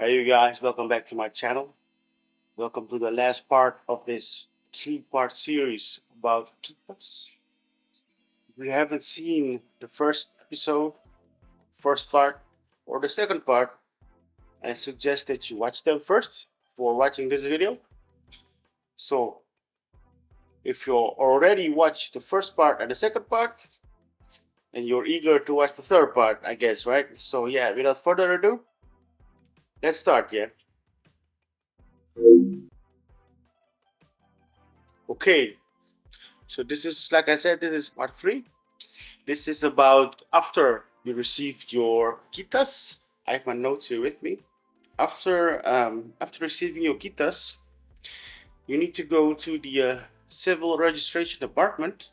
Hey you guys, welcome back to my channel. Welcome to the last part of this three-part series about KITAS. If you haven't seen the first episode, first part, or the second part, I suggest that you watch them first before watching this video. So, if you already watched the first part and the second part, and you're eager to watch the third part, I guess, right? So yeah, without further ado, let's start, yeah? Okay, so this is, like I said, this is part 3. This is about after you received your KITAS. I have my notes here with me. After receiving your KITAS, you need to go to the civil registration department,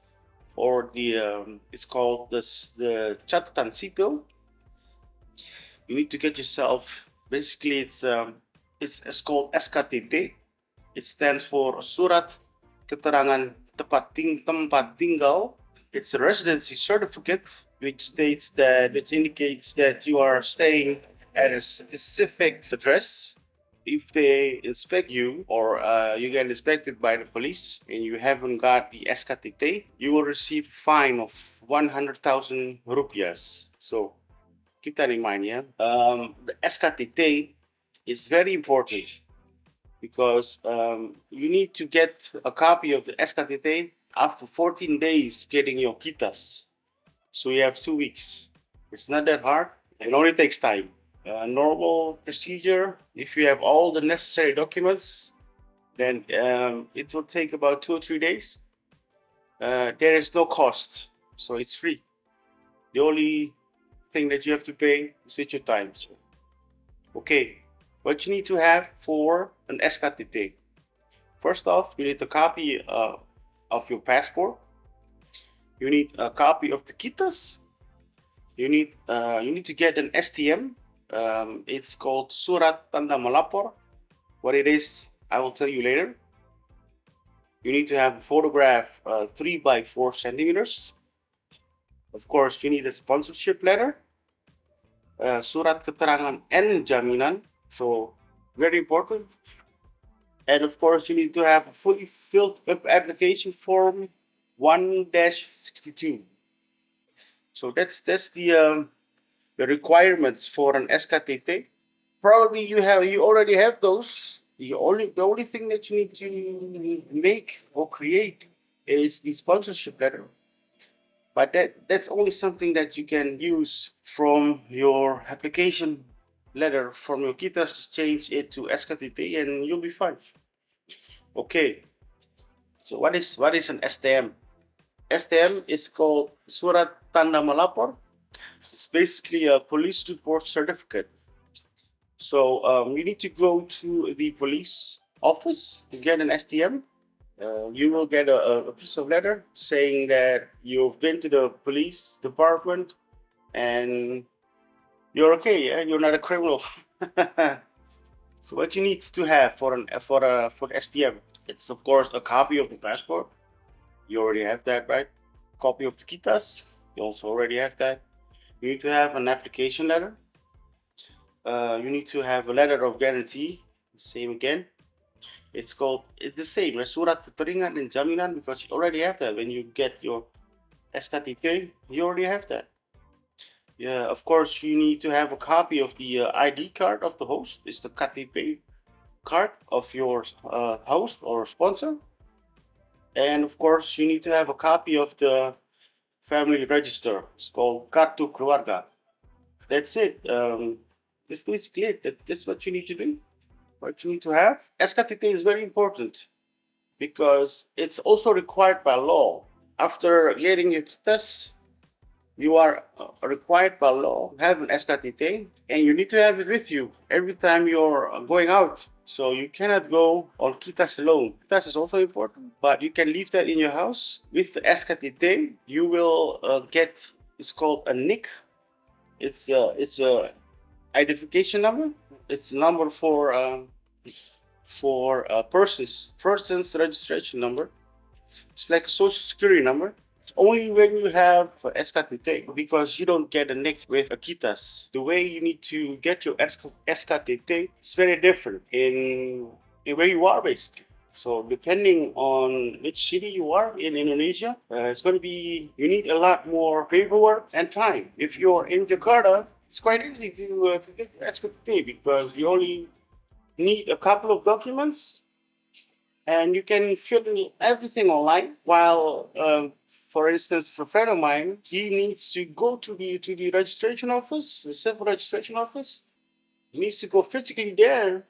or the it's called the catatan sipil. You need to get yourself. Basically, it's called SKTT. It stands for Surat Keterangan Tempat Tinggal. It's a residency certificate which indicates that you are staying at a specific address. If they inspect you, or you get inspected by the police and you haven't got the SKTT, you will receive a fine of 100,000 rupiahs. So keep that in mind, yeah. The SKTT is very important because you need to get a copy of the SKTT after 14 days getting your KITAS. So you have 2 weeks. It's not that hard. It only takes time. Normal procedure, if you have all the necessary documents, then it will take about 2 or 3 days. There is no cost, so it's free. The only thing that you have to pay is with your time. So, okay, what you need to have for an SKTT. First off, you need a copy of your passport. You need a copy of the KITAS. You need to get an STM. It's called Surat Tanda Melapor. What it is, I will tell you later. You need to have a photograph 3 by 4 centimeters. Of course, you need a sponsorship letter, surat keterangan and jaminan. So very important. And of course, you need to have a fully filled up application form 1-62. So that's the requirements for an SKTT. Probably you already have those. The only thing that you need to make or create is the sponsorship letter. But that's only something that you can use from your application letter from your KITAS to change it to SKTT and you'll be fine. Okay. So what is an STM? STM is called Surat Tanda Melapor. It's basically a police report certificate. So you need to go to the police office to get an STM. You will get a piece of letter saying that you've been to the police department and you're okay. Yeah? You're not a criminal. So what you need to have for STM, it's of course a copy of the passport. You already have that, right? Copy of the KITAS. You also already have that. You need to have an application letter. You need to have a letter of guarantee. Same again. It's the same. Surat Keterangan and Jaminan, because you already have that. When you get your SKTT, you already have that. Yeah, of course, you need to have a copy of the ID card of the host. It's the KTP card of your host or sponsor. And of course, you need to have a copy of the family register. It's called Kartu Keluarga. That's it. That's basically it. That's what you need to do. What you need to have. SKTT is very important because it's also required by law. After getting your KITAS, you are required by law to have an SKTT, and you need to have it with you every time you're going out. So you cannot go on KITAS alone. KITAS is also important, but you can leave that in your house. With the SKTT, you will get, it's called a NIC. It's a identification number. It's a number for person's registration number. It's like a social security number. It's only when you have SKTT, because you don't get a nick with a KITAS. The way you need to get your SKTT is very different in where you are, basically. So depending on which city you are in Indonesia, it's going to be, you need a lot more paperwork and time. If you're in Jakarta, it's quite easy to get SKTT, because you only need a couple of documents and you can fill in everything online. While, for instance, a friend of mine, he needs to go to the registration office, the civil registration office. He needs to go physically there,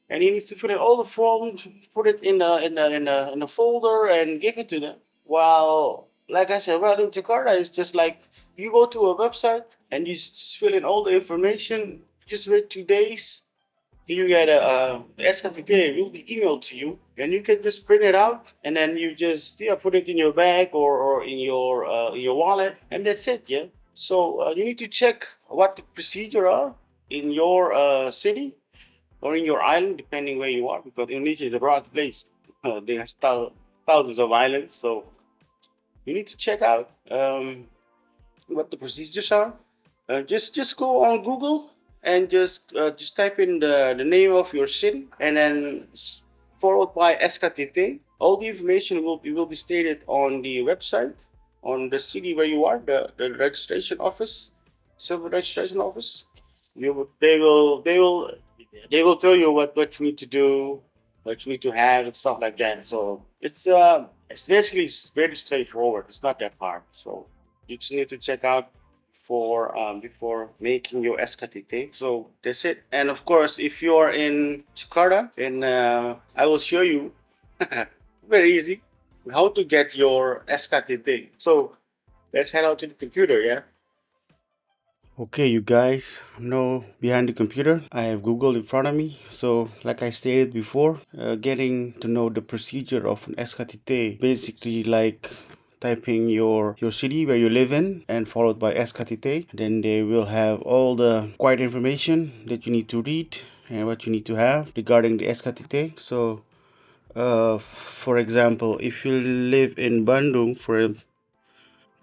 and he needs to fill in all the forms, put it in a folder, and give it to them. While, like I said, well, in Jakarta, it's just like you go to a website and you just fill in all the information. Just wait 2 days, you get the SKTT will be emailed to you, and you can just print it out, and then you just, yeah, put it in your bag, or in your wallet, and that's it. Yeah. So you need to check what the procedure are in your city or in your island, depending where you are, because Indonesia is a broad place. There's thousands of islands, so you need to check out what the procedures are. Just go on Google and just type in the name of your city, and then followed by SKTT. All the information will be stated on the website, on the city where you are, the registration office, civil registration office. They will tell you what you need to do, what you need to have, and stuff like that. So it's basically very straightforward. It's not that hard. So you just need to check out for before making your SKTT. So that's it. And of course, if you are in Jakarta, then I will show you very easy how to get your SKTT. So let's head out to the computer. Yeah. Okay, you guys, I'm now behind the computer. I have Google in front of me. So, like I stated before, getting to know the procedure of an SKTT, basically like typing your city where you live in and followed by SKTT. Then they will have all the required information that you need to read and what you need to have regarding the SKTT. So, for example, if you live in Bandung,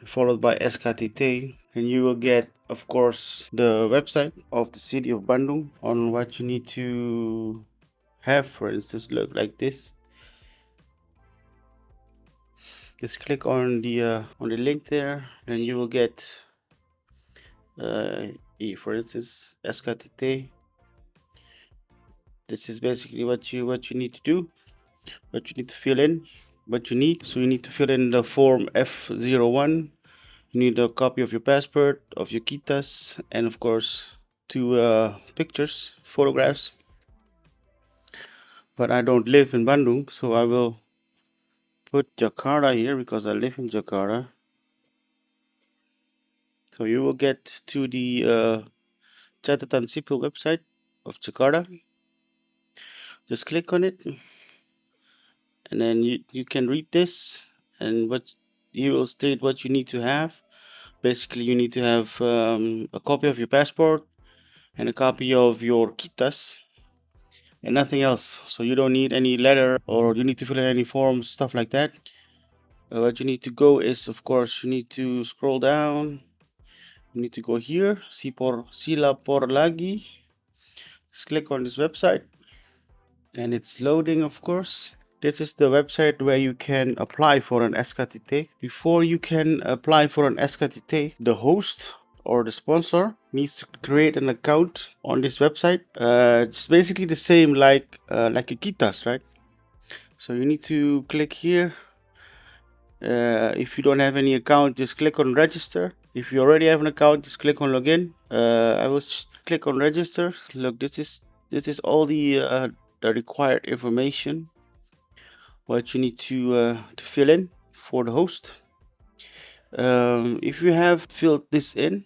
followed by SKTT, and you will get, of course, the website of the city of Bandung on what you need to have. For instance, look like this. Just click on the link there, and you will get for instance, SKTT. This is basically what you need to do, what you need to fill in, what you need. So you need to fill in the form F01. You need a copy of your passport, of your KITAS, and of course 2 pictures, photographs. But I don't live in Bandung, so I will put Jakarta here because I live in Jakarta. So you will get to the Catatan Sipil website of Jakarta. Just click on it, and then you can read this, and what you will state what you need to have. Basically, you need to have a copy of your passport and a copy of your KITAS, and nothing else. So you don't need any letter, or you need to fill in any forms, stuff like that. What you need to go is, of course, you need to scroll down. You need to go here, sila por lagi. Just click on this website, and it's loading, of course. This is the website where you can apply for an SKTT. Before you can apply for an SKTT, the host or the sponsor needs to create an account on this website. It's basically the same like a KITAS, right? So you need to click here. If you don't have any account, just click on register. If you already have an account, just click on login. I will click on register. Look, this is all the required information what you need to fill in for the host. If you have filled this in,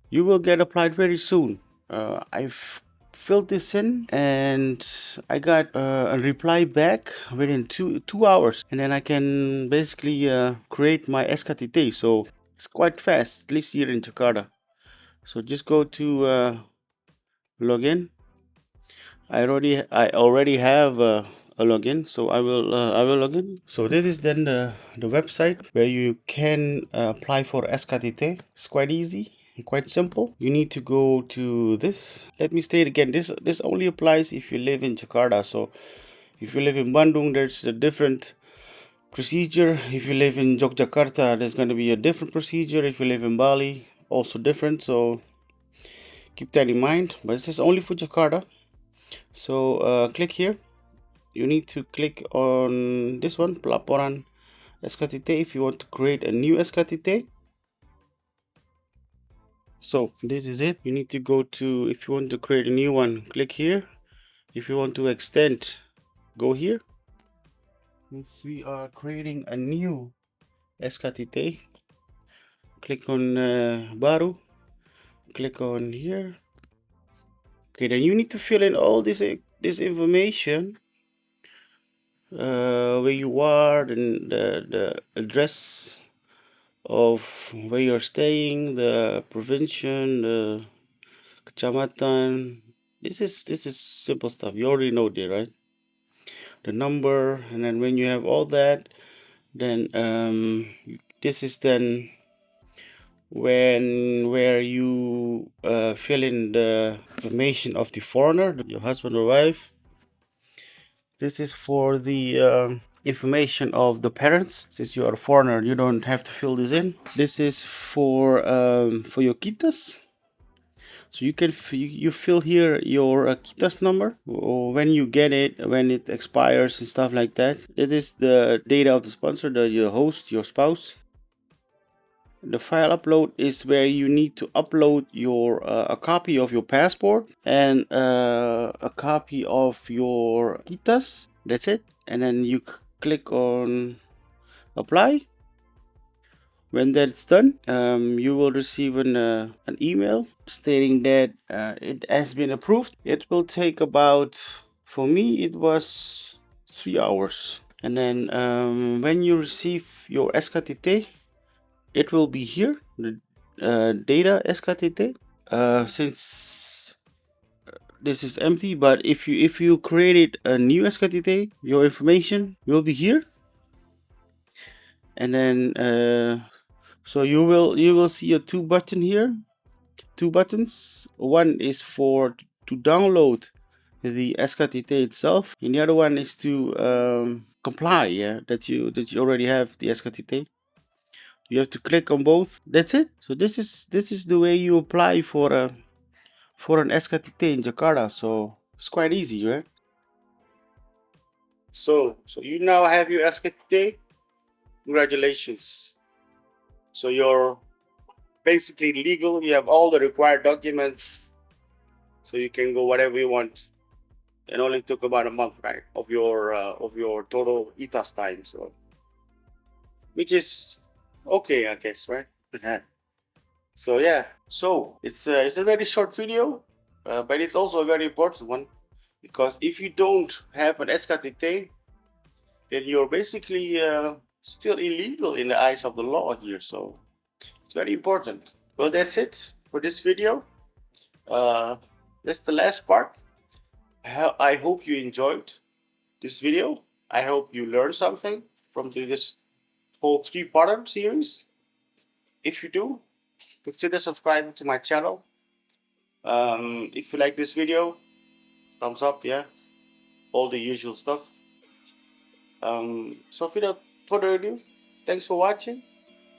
you will get applied very soon. I've filled this in and I got a reply back within two hours, and then I can basically create my SKTT. So it's quite fast, at least here in Jakarta. So just go to login. I already have a log in. So I will log in. So this is then the website where you can apply for SKTT. It's quite easy, quite simple. You need to go to this. Let me state again, this only applies if you live in Jakarta. So if you live in Bandung, there's a different procedure. If you live in Yogyakarta, there's going to be a different procedure. If you live in Bali, also different. So keep that in mind. But this is only for Jakarta. So click here. You need to click on this one, pelaporan SKTT, if you want to create a new SKTT. So this is it. You need to go to, if you want to create a new one, click here. If you want to extend, go here. Since we are creating a new SKTT, click on baru, click on here. Okay, then you need to fill in all this information, where you are, and the address of where you're staying, the provincial, the kecamatan. This is simple stuff. You already know that, right? The number, and then when you have all that, then this is then where you fill in the information of the foreigner, your husband or wife. This is for the information of the parents. Since you are a foreigner, you don't have to fill this in. This is for your KITAS. So you can you fill here your KITAS number, or when you get it, when it expires and stuff like that. It is the data of the sponsor, your host, your spouse. The file upload is where you need to upload your a copy of your passport and a copy of your KITAS. That's it. And then you click on apply. When that's done, you will receive an email stating that it has been approved. It will take about, for me, it was 3 hours. And then when you receive your SKTT, it will be here, the data SKTT. Since this is empty, but if you created a new SKTT, your information will be here. And then so you will see a two buttons. One is for to download the SKTT itself, and the other one is to comply, yeah, that you already have the SKTT. You have to click on both. That's it. So this is the way you apply for an SKTT in Jakarta. So it's quite easy, right? So you now have your SKTT. Congratulations. So you're basically legal. You have all the required documents, so you can go whatever you want. It only took about a month, right, of your total ITAS time. So, which is okay, I guess, right? So yeah, so it's a very short video, but it's also a very important one, because if you don't have an SKTT, then you're basically still illegal in the eyes of the law here. So it's very important. Well, that's it for this video. That's the last part. I hope you enjoyed this video. I hope you learned something from this whole 3-part series. If you do, consider subscribing to my channel. If you like this video, thumbs up, yeah, all the usual stuff. So without further ado, thanks for watching.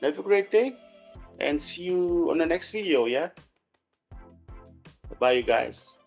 Have a great day, and see you on the next video, yeah. Bye, you guys.